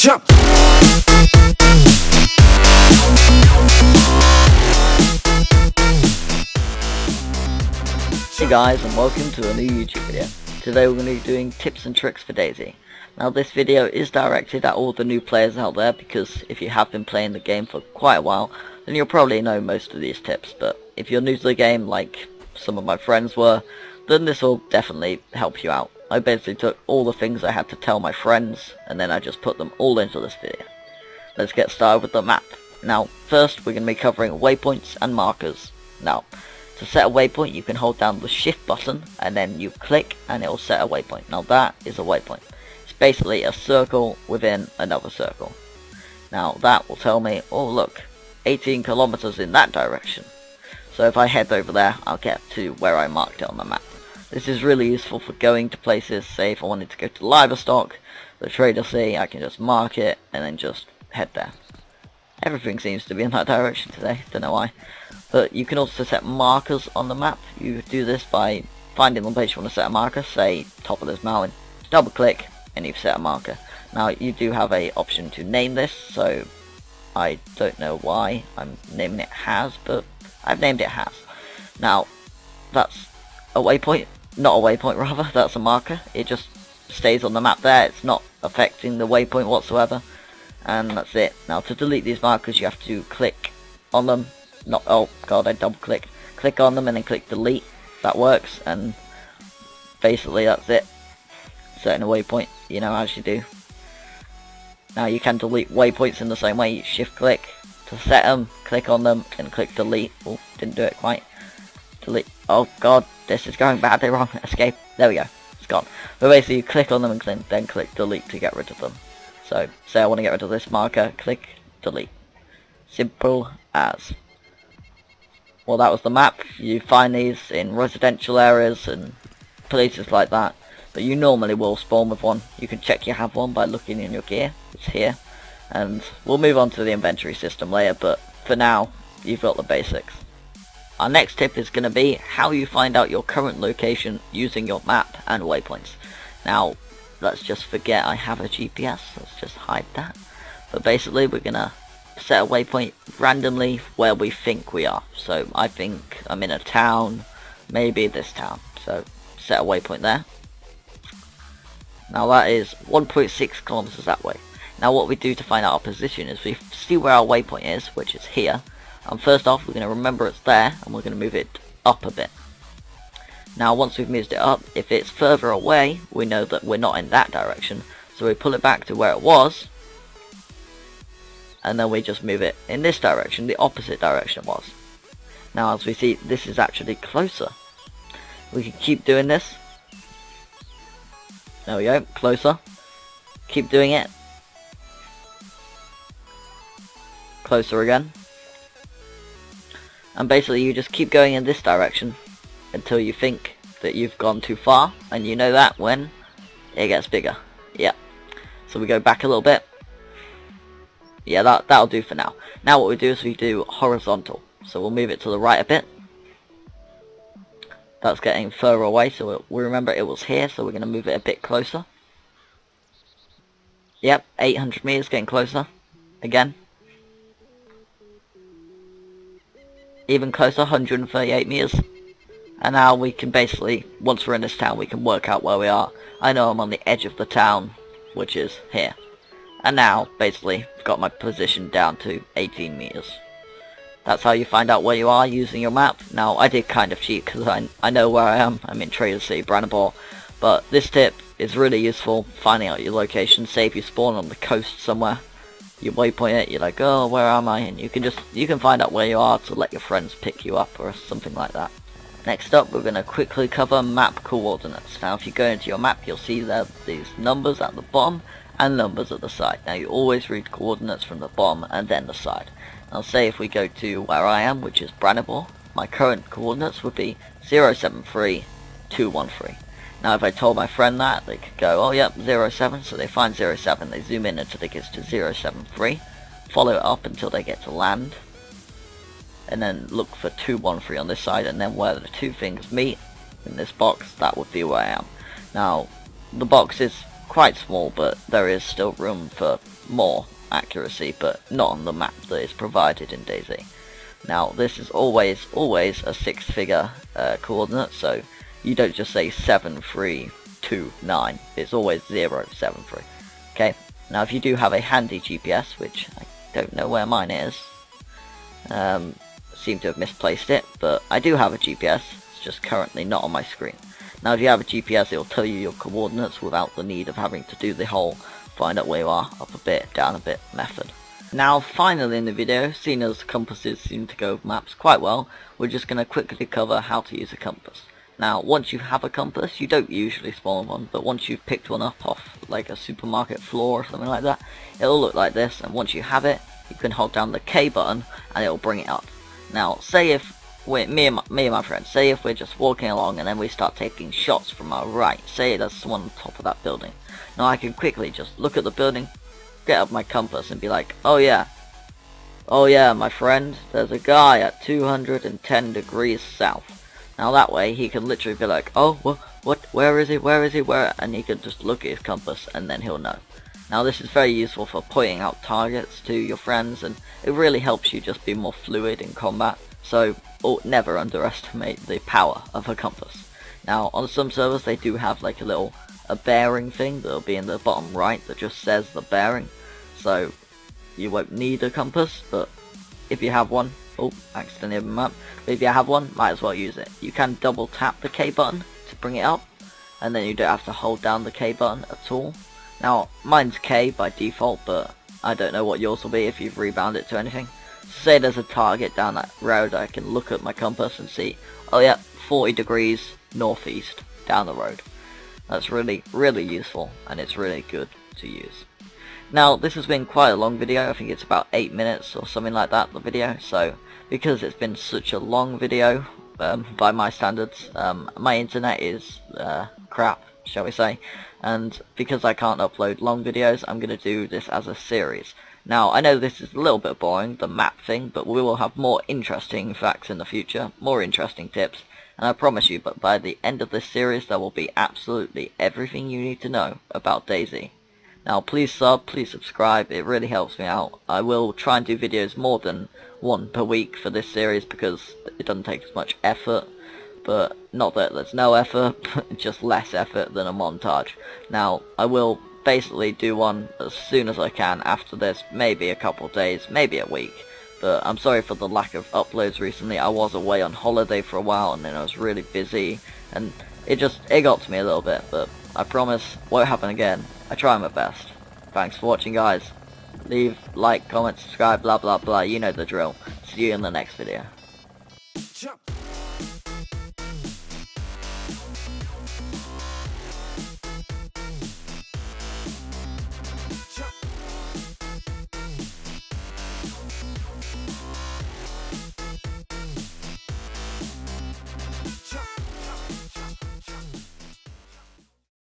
Jump. Hey guys, and welcome to a new YouTube video. Today we're going to be doing tips and tricks for DayZ. Now this video is directed at all the new players out there, because if you have been playing the game for quite a while, then you'll probably know most of these tips. But if you're new to the game, like some of my friends were, then this will definitely help you out. I basically took all the things I had to tell my friends, and then I just put them all into this video. Let's get started with the map. Now first we're going to be covering waypoints and markers. Now to set a waypoint, you can hold down the shift button and then you click and it will set a waypoint. Now that is a waypoint. It's basically a circle within another circle. Now that will tell me, oh look, 18 kilometers in that direction. So if I head over there, I'll get to where I marked it on the map. This is really useful for going to places. Say if I wanted to go to livestock, the trader see, I can just mark it and then just head there. Everything seems to be in that direction today, don't know why. But you can also set markers on the map. You do this by finding the place you want to set a marker, say top of this mountain, double click and you've set a marker. Now you do have a option to name this, so I don't know why I'm naming it Has, but I've named it Has. Now that's a waypoint, not a waypoint rather, that's a marker. It just stays on the map there, it's not affecting the waypoint whatsoever. And that's it. Now to delete these markers you have to click on them. Oh god, I double clicked. Click on them and then click delete. That works, and basically that's it. Setting a waypoint, you know, as you do. Now you can delete waypoints in the same way. You shift click to set them, click on them and click delete. Oh, didn't do it quite. Delete. Oh god, this is going badly wrong. Escape. There we go. It's gone. But basically you click on them and then click delete to get rid of them. So, say I want to get rid of this marker, click delete. Simple as. Well, that was the map. You find these in residential areas and places like that, but you normally will spawn with one. You can check you have one by looking in your gear. It's here, and we'll move on to the inventory system later, but for now you've got the basics. Our next tip is going to be how you find out your current location using your map and waypoints. Now let's just forget I have a GPS, let's just hide that. But basically we're going to set a waypoint randomly where we think we are. So I think I'm in a town, maybe this town. So set a waypoint there. Now that is 1.6 kilometers that way. Now what we do to find out our position is we see where our waypoint is, which is here. And first off we're going to remember it's there and we're going to move it up a bit. Now once we've moved it up, if it's further away, we know that we're not in that direction. So we pull it back to where it was, and then we just move it in this direction, the opposite direction it was. Now as we see, this is actually closer. We can keep doing this. There we go, closer. Keep doing it. Closer again. And basically you just keep going in this direction until you think that you've gone too far, and you know that when it gets bigger. Yeah. So we go back a little bit. Yeah, that'll do for now. Now what we do is we do horizontal. So we'll move it to the right a bit. That's getting further away, so we remember it was here, so we're going to move it a bit closer. Yep, 800 meters, getting closer. Again. Even closer, 138 meters. And now we can basically, once we're in this town, we can work out where we are. I know I'm on the edge of the town, which is here. And now, basically, I've got my position down to 18 meters. That's how you find out where you are using your map. Now, I did kind of cheat because I know where I am. I'm in Trader City, Brandenburg. But this tip is really useful, finding out your location. Say if you spawn on the coast somewhere, you waypoint it, you're like, oh, where am I? And you can find out where you are to let your friends pick you up or something like that. Next up, we're going to quickly cover map coordinates. Now if you go into your map, you'll see there these numbers at the bottom and numbers at the side. Now you always read coordinates from the bottom and then the side. Now say if we go to where I am, which is Brandenburg, my current coordinates would be 073213. Now if I told my friend that, they could go, oh yep, 07, so they find 07, they zoom in until it gets to 073, follow it up until they get to land, and then look for 213 on this side, and then where the two things meet in this box, that would be where I am. Now the box is quite small, but there is still room for more accuracy, but not on the map that is provided in DayZ. Now this is always a 6-figure coordinate, so you don't just say 7329, it's always 073. Okay, now if you do have a handy GPS, which I don't know where mine is, seem to have misplaced it, but I do have a GPS, it's just currently not on my screen. Now if you have a GPS, it will tell you your coordinates without the need of having to do the whole find out where you are, up a bit, down a bit method. Now finally in the video, seeing as compasses seem to go with maps quite well, we're just going to quickly cover how to use a compass. Now once you have a compass, you don't usually spawn one, but once you've picked one up off like a supermarket floor or something like that, it'll look like this, and once you have it, you can hold down the K button and it'll bring it up. Now say if me and my friends, say if we're just walking along and then we start taking shots from our right, say there's someone on top of that building. Now I can quickly just look at the building, get up my compass and be like, oh yeah my friend, there's a guy at 210 degrees south. Now that way he can literally be like, oh what, where is he, and he can just look at his compass and then he'll know. Now this is very useful for pointing out targets to your friends, and it really helps you just be more fluid in combat, so never underestimate the power of a compass. Now on some servers they do have like a bearing thing that'll be in the bottom right that just says the bearing, so you won't need a compass, but if you have one, accidentally opened the map, but if you have one, might as well use it. You can double tap the K button to bring it up, and then you don't have to hold down the K button at all. Now mine's K by default, but I don't know what yours will be if you've rebound it to anything. Say there's a target down that road, I can look at my compass and see, oh yeah, 40 degrees northeast down the road. That's really useful, and it's really good to use. Now this has been quite a long video, I think it's about 8 minutes or something like that, the video, so because it's been such a long video, by my standards, my internet is crap, shall we say, and because I can't upload long videos, I'm going to do this as a series. Now I know this is a little bit boring, the map thing, but we will have more interesting facts in the future, more interesting tips, and I promise you, but by the end of this series there will be absolutely everything you need to know about DayZ. Now please subscribe, it really helps me out. I will try and do videos more than one per week for this series because it doesn't take as much effort, but not that there's no effort, just less effort than a montage. Now I will basically do one as soon as I can after this, maybe a couple of days, maybe a week. But I'm sorry for the lack of uploads recently. I was away on holiday for a while and then I was really busy and it got to me a little bit, but I promise won't happen again. I try my best. Thanks for watching guys. Leave, like, comment, subscribe, blah blah blah, you know the drill. See you in the next video.